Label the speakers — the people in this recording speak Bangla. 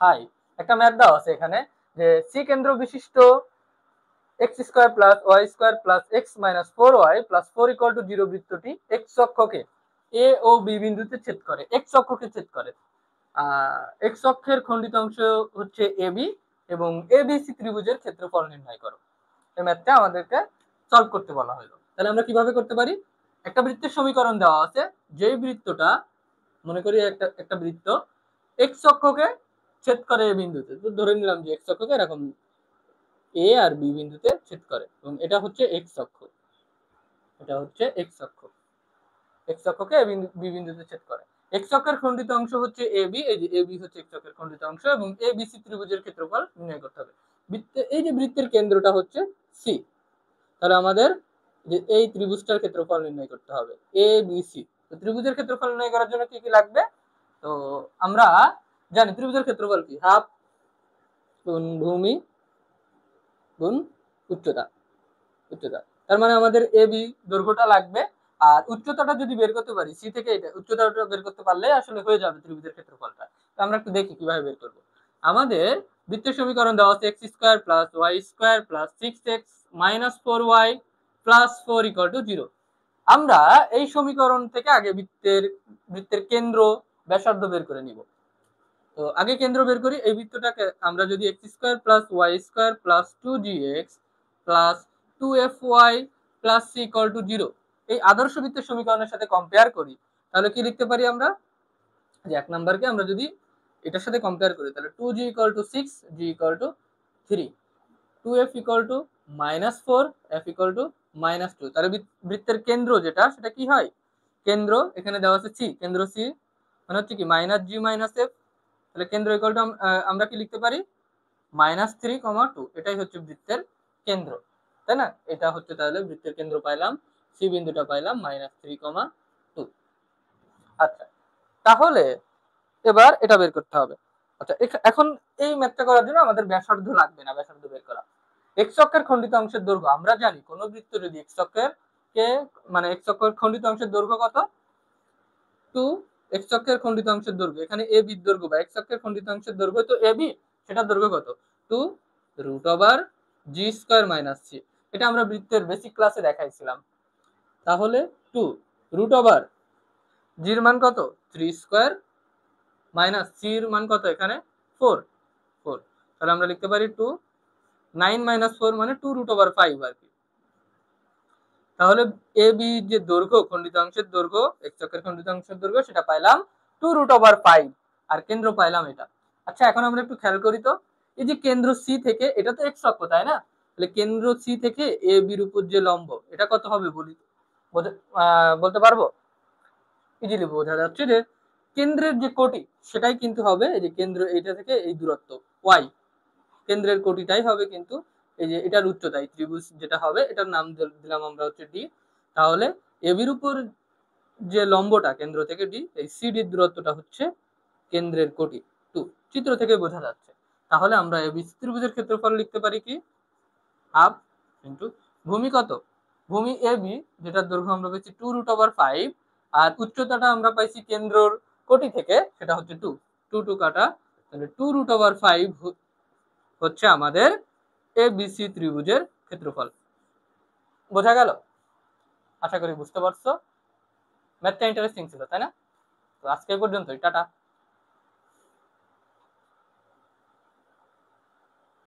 Speaker 1: হাই, একটা ম্যাথ দেওয়া আছে এখানে যে সি কেন্দ্র বিশিষ্ট x square plus y square plus x minus 4y plus 4 equal to 0 বৃত্তটি এক্স অক্ষকে এ ও বি বিন্দুতে ছেদ করে, এক্স অক্ষকে ছেদ করে। এক্স অক্ষের খণ্ডিত অংশ হচ্ছে এ বি এবং এ বি সি ত্রিভুজের ক্ষেত্রফল নির্ণয় করো। এই ম্যাথটা আমাদেরকে সলভ করতে বলা হলো। তাহলে আমরা কিভাবে করতে পারি? একটা বৃত্তের সমীকরণ দেওয়া আছে, যেই বৃত্তটা মনে করি একটা একটা বৃত্ত এক্স অক্ষকে ছেদ করে এ বিন্দুতে, তো ধরে নিলাম যে এক্স অক্ষকে এরকম এ আর বি বিন্দুতে ছেদ করে এবং এটা হচ্ছে এক্স অক্ষ, এটা হচ্ছে এক্স অক্ষ, এক্স অক্ষকে বি বিন্দুতে ছেদ করে। এক্স অক্ষের খণ্ডিত অংশ হচ্ছে এ বি, এই যে এ বি হচ্ছে এক্স অক্ষের খণ্ডিত অংশ এবং এ বি সি ত্রিভুজের ক্ষেত্রফল নির্ণয় করতে হবে। এই যে বৃত্তের কেন্দ্রটা হচ্ছে সি, তাহলে আমাদের যে এই ত্রিভুজটার ক্ষেত্রফল নির্ণয় করতে হবে এ বি সি। তো ত্রিভুজের ক্ষেত্রফল নির্ণয় করার জন্য কি কি লাগবে? তো আমরা জানি ত্রিভুজের ক্ষেত্রফল কি, হাফ গুণ ভূমি গুণ উচ্চতা, উচ্চতা। তার মানে আমাদের এ বি দৈর্ঘ্যটা লাগবে, আর উচ্চতাটা যদি বের করতে পারি সি থেকে, এটা উচ্চতাটা বের করতে পারলে আসলে হয়ে যাবে ত্রিভুজের ক্ষেত্রফলটা। তো আমরা একটু দেখি কিভাবে বের করব। আমাদের বৃত্তের সমীকরণ দেওয়া আছে x square plus y square plus 6x minus 4y plus 4 equal to 0। আমরা এই সমীকরণ থেকে আগে বৃত্তের কেন্দ্র ব্যাসার্ধ বের করে নিব। তো আগে কেন্দ্র বের করি। এই বৃত্তটাকে আমরা যদি x square plus y square plus 2gx plus 2fy plus c equal to 0 এই আদর্শ বৃত্তের সমীকরণের সাথে কম্পেয়ার করি, তাহলে কি লিখতে পারি আমরা? যে এক নাম্বারকে আমরা যদি এটার সাথে কম্পেয়ার করি, তাহলে 2g equal to 6, g equal to 3, 2f equal to -4, f equal to -2। তাহলে বৃত্তের কেন্দ্র যেটা সেটা কি হয়? কেন্দ্র এখানে দেওয়া আছে সি, কেন্দ্র সি মানে হচ্ছে কি -g -f। তাহলে কেন্দ্র ইকুয়াল টু আমরা কি লিখতে পারি? -3, 2। এটাই হচ্ছে বৃত্তের কেন্দ্র, তাই না? এটা হচ্ছে তাহলে বৃত্তের কেন্দ্র পাইলাম, সি বিন্দুটা পাইলাম -3, 2। আচ্ছা, তাহলে এবার এটা বের করতে হবে। আচ্ছা, এখন এই ম্যাথটা করার জন্য আমাদের ব্যাসার্ধ লাগবে না, ব্যাসার্ধ বের করা। এক্স অক্ষের খণ্ডিত অংশের দৈর্ঘ্য আমরা জানি, কোন বৃত্ত যদি এক্স অক্ষের কে মানে এক্স অক্ষের খণ্ডিত অংশের দৈর্ঘ্য কত? 2। এক্স অক্ষের খণ্ডিত অংশের দৈর্ঘ্য, এখানে এ বি দৈর্ঘ্য বা এক্স অক্ষের খণ্ডিত অংশের দৈর্ঘ্য তো এ বি, সেটা দৈর্ঘ্য কত? 2 রুট ওভার জি স্কয়ার মাইনাস সি। এটা আমরা বৃত্তের বেসিক ক্লাসে দেখাইছিলাম। তাহলে 2 রুট ওভার জির মান কত? 3 স্কয়ার মাইনাস সির মান কত এখানে? 4, 4। তাহলে আমরা লিখতে পারি 2, 9 মাইনাস 4 মানে 2 রুট ওভার 5 আর কি। তাহলে এ বি যে দৈর্ঘ্য, খণ্ডিত অংশের দৈর্ঘ্য, এক্স অক্ষের খণ্ডিত অংশের দৈর্ঘ্য সেটা পাইলাম 2 রুট ওভার 5, আর কেন্দ্র পাইলাম এটা। আচ্ছা, এখন আমরা একটু খেয়াল করি তো, এই যে কেন্দ্র সি থেকে, এটা তো এক্স অক্ষ তাই না? তাহলে কেন্দ্র সি থেকে এ বির উপর যে লম্ব, এটা কত হবে বলি, বলতে পারবো? ইজিলি বোঝা যাচ্ছে যে কেন্দ্রের যে কোটি সেটাই কিন্তু হবে এই যে কেন্দ্র, এইটা থেকে এই দূরত্ব ওয়াই, কেন্দ্রের কোটিটাই হবে কিন্তু এই যে এটার উচ্চতা, এই ত্রিভুজ যেটা হবে এটার নাম দিলাম আমরা হচ্ছে ডি। তাহলে এবির উপর যে লম্বটা কেন্দ্র থেকে ডি, এই সিডির দূরত্বটা হচ্ছে কেন্দ্রের কোটি 2, চিত্র থেকে বোঝা যাচ্ছে। তাহলে আমরা এবি ত্রিভুজের ক্ষেত্রফল লিখতে পারি কি, হাফ ইন্টু ভূমি কত, ভূমি এ বি যেটার দৈর্ঘ্য আমরা পেয়েছি 2 রুট ওভার 5, আর উচ্চতাটা আমরা পাইছি কেন্দ্রর কোটি থেকে, সেটা হচ্ছে 2, 2 2 কাটা, তাহলে 2 রুট ওভার 5 হচ্ছে আমাদের এ বি সি ত্রিভুজের ক্ষেত্রফল। বোঝা গেল? আশা করি বুঝতে পারছো। ম্যাথটা ইন্টারেস্টিং ছিল তাই না? তো আজকে পর্যন্তই, টাটা।